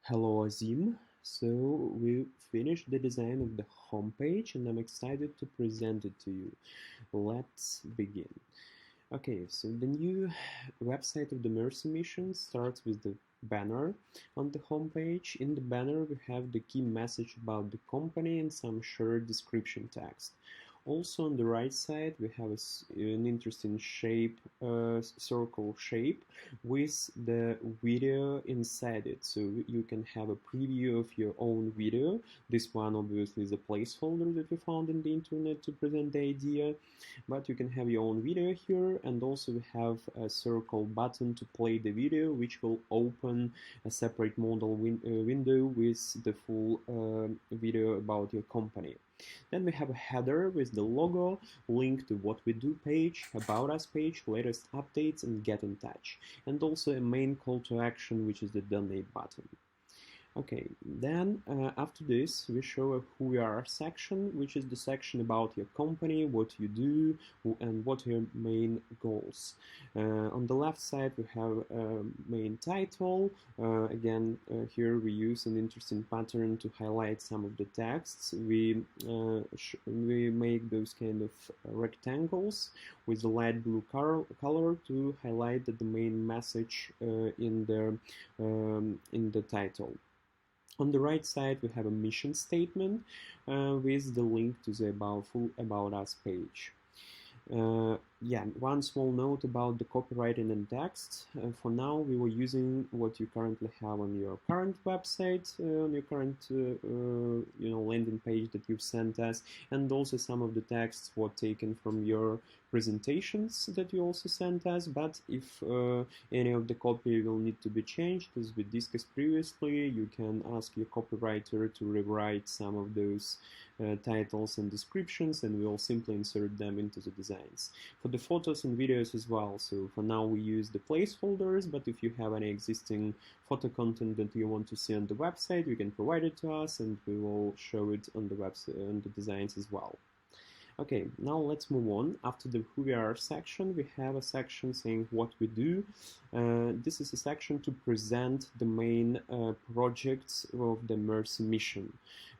Hello Azim. So we finished the design of the homepage and I'm excited to present it to you. Let's begin. Okay, so the new website of the Mercy Mission starts with the banner on the homepage. In the banner we have the key message about the company and some short description text. Also on the right side we have an interesting shape, circle shape with the video inside it, so you can have a preview of your own video. This one obviously is a placeholder that we found in the internet to present the idea, but you can have your own video here, and also we have a circle button to play the video, which will open a separate modal window with the full video about your company. Then we have a header with the logo, link to what we do page, about us page, latest updates, and get in touch. And also a main call to action, which is the donate button. Okay, then after this we show a who we are section, which is the section about your company, what you do, and what are your main goals. On the left side we have a main title. Here we use an interesting pattern to highlight some of the texts. We make those kind of rectangles with the light blue color to highlight the main message in the title. On the right side, we have a mission statement with the link to the full About Us page. One small note about the copywriting and text. For now, we were using what you currently have on your current website, on your current landing page that you've sent us, and also some of the texts were taken from your presentations that you also sent us. But if any of the copy will need to be changed, as we discussed previously, you can ask your copywriter to rewrite some of those titles and descriptions, and we'll simply insert them into the designs. For the photos and videos as well, so for now we use the placeholders, but if you have any existing photo content that you want to see on the website, you can provide it to us and we will show it on the website, on the designs as well. Okay, now let's move on. After the who we are section, we have a section saying what we do. This is a section to present the main projects of the Mercy mission.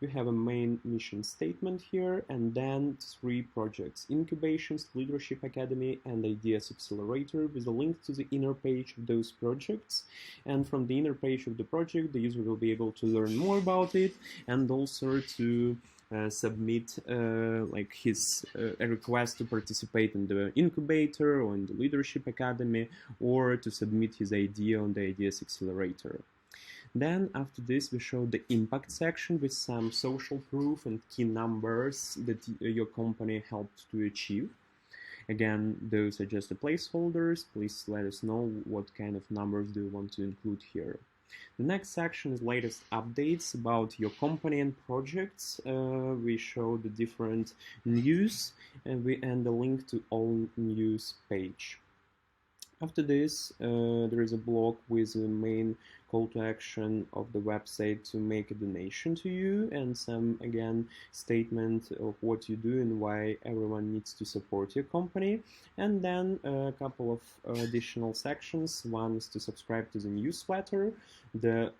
We have a main mission statement here, and then 3 projects: Incubations, Leadership Academy, and Ideas Accelerator, with a link to the inner page of those projects. And from the inner page of the project, the user will be able to learn more about it, and also to submit a request to participate in the incubator or in the Leadership Academy, or to submit his idea on the Ideas Accelerator. Then after this we show the impact section with some social proof and key numbers that your company helped to achieve. Again, those are just the placeholders. Please let us know what kind of numbers do you want to include here. The next section is latest updates about your company and projects. We show the different news, and the link to all news page. After this, there is a block with the main call to action of the website to make a donation to you, and some, again, statement of what you do and why everyone needs to support your company. And then a couple of additional sections. One is to subscribe to the newsletter, the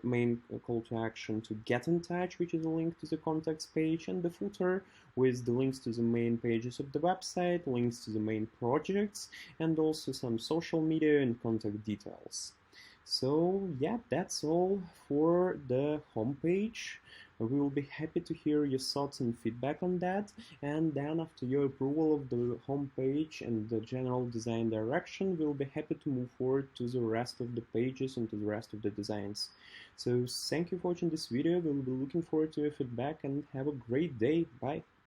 main call to action to get in touch, which is a link to the contacts page, and the footer with the links to the main pages of the website, links to the main projects, and also some social media and contact details. So yeah, that's all for the homepage. We will be happy to hear your thoughts and feedback on that, and then after your approval of the homepage and the general design direction, we'll be happy to move forward to the rest of the pages and to the rest of the designs. So thank you for watching this video. We'll be looking forward to your feedback, and have a great day. Bye.